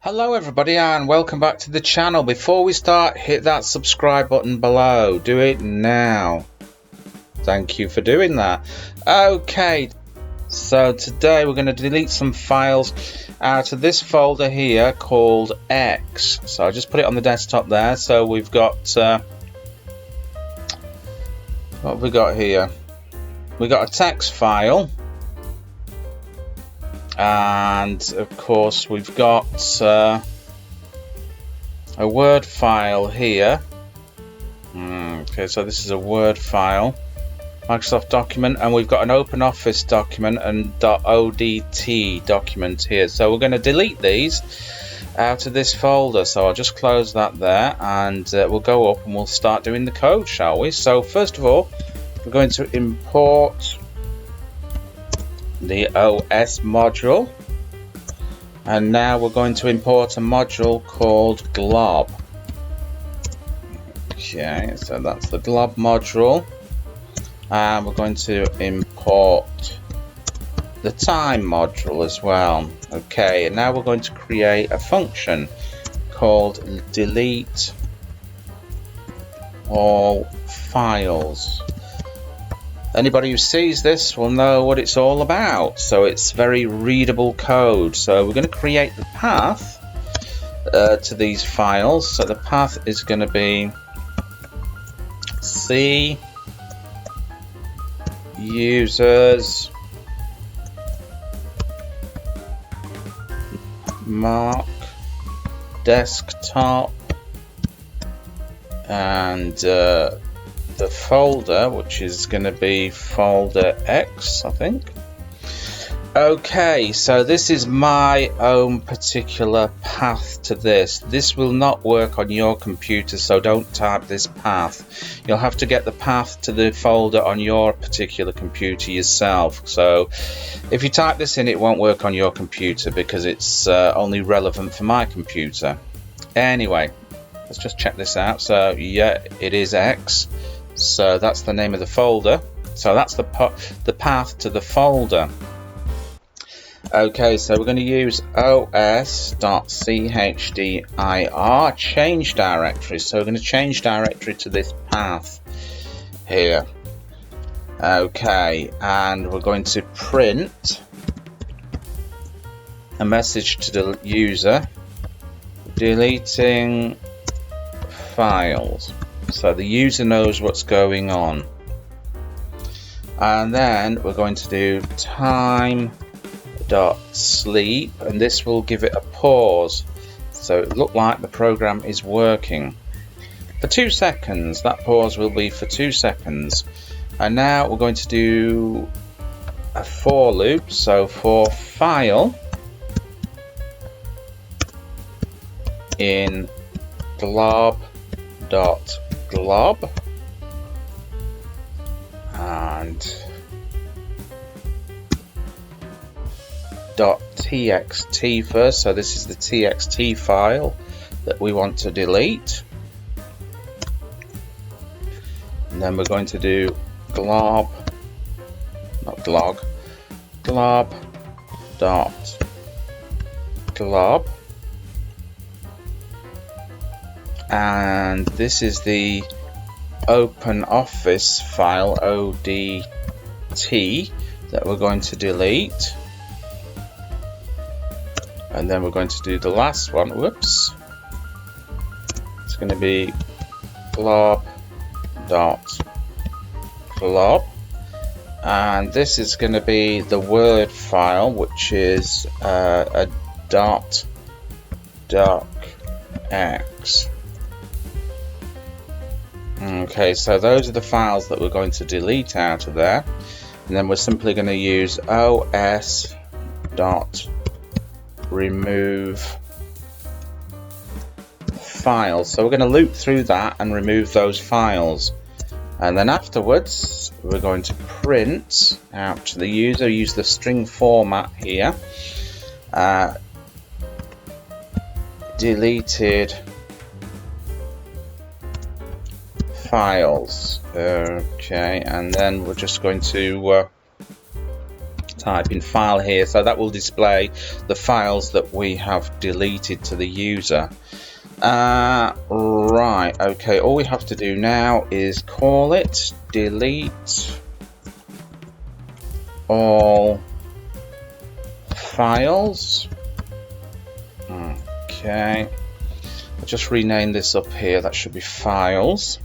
Hello everybody and welcome back to the channel. Before we start, hit that subscribe button below. Do it now. Thank you for doing that. Okay, so today we're going to delete some files out of this folder here called X. So I just put it on the desktop there. So we've got what have we got here? We got a text file. And of course we've got a Word file here. Okay, so this is a Word file, Microsoft document, and we've got an OpenOffice document and .odt document here. So we're going to delete these out of this folder. So I'll just close that there, and we'll go up and we'll start doing the code, shall we? So first of all, we're going to import the OS module, and now we're going to import a module called Glob. Okay, so that's the Glob module, and we're going to import the time module as well. Okay, and now we're going to create a function called delete all files. Anybody who sees this will know what it's all about, so it's very readable code. So we're going to create the path to these files. So the path is going to be C users mark desktop and the folder, which is going to be folder X, I think. Okay, so this is my own particular path to this. This will not work on your computer, so don't type this path. You'll have to get the path to the folder on your particular computer yourself. So if you type this in, it won't work on your computer because it's only relevant for my computer. Anyway, let's just check this out. So yeah, it is X. So that's the name of the folder. So that's the path to the folder. Okay, so we're going to use os.chddir change directory. So we're going to change directory to this path here. Okay, and we're going to print a message to the user deleting files. So the user knows what's going on. And then we're going to do time.sleep, and this will give it a pause. So it looks like the program is working for 2 seconds. That pause will be for 2 seconds. And now we're going to do a for loop. So for file in glob and .txt first. So this is the txt file that we want to delete, and then we're going to do glob and this is the OpenOffice file ODT that we're going to delete, and then we're going to do the last one. Whoops, it's going to be glob, and this is going to be the Word file, which is a .docx. Okay, so those are the files that we're going to delete out of there, and then we're simply going to use os.remove files. So we're going to loop through that and remove those files, and then afterwards we're going to print out to the user, use the string format here, deleted files. Okay, and then we're just going to type in file here, so that will display the files that we have deleted to the user. Right, okay, all we have to do now is call it delete all files. Okay, I'll just rename this up here, that should be files.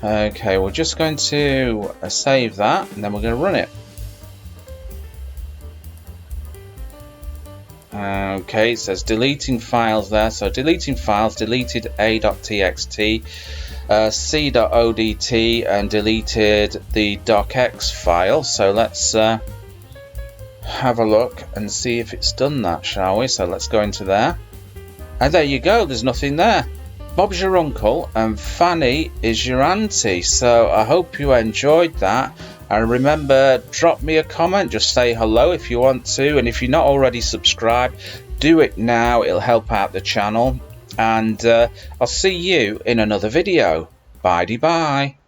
Okay, we're just going to save that and then we're going to run it. Okay, it says deleting files there, so deleting files, deleted a.txt, c.odt, and deleted the docx file. So let's have a look and see if it's done that, shall we? So let's go into there, and there you go, there's nothing there. Bob's your uncle and Fanny is your auntie. So I hope you enjoyed that, and remember, drop me a comment, just say hello if you want to, and if you're not already subscribed, do it now, it'll help out the channel, and I'll see you in another video. Bye-bye.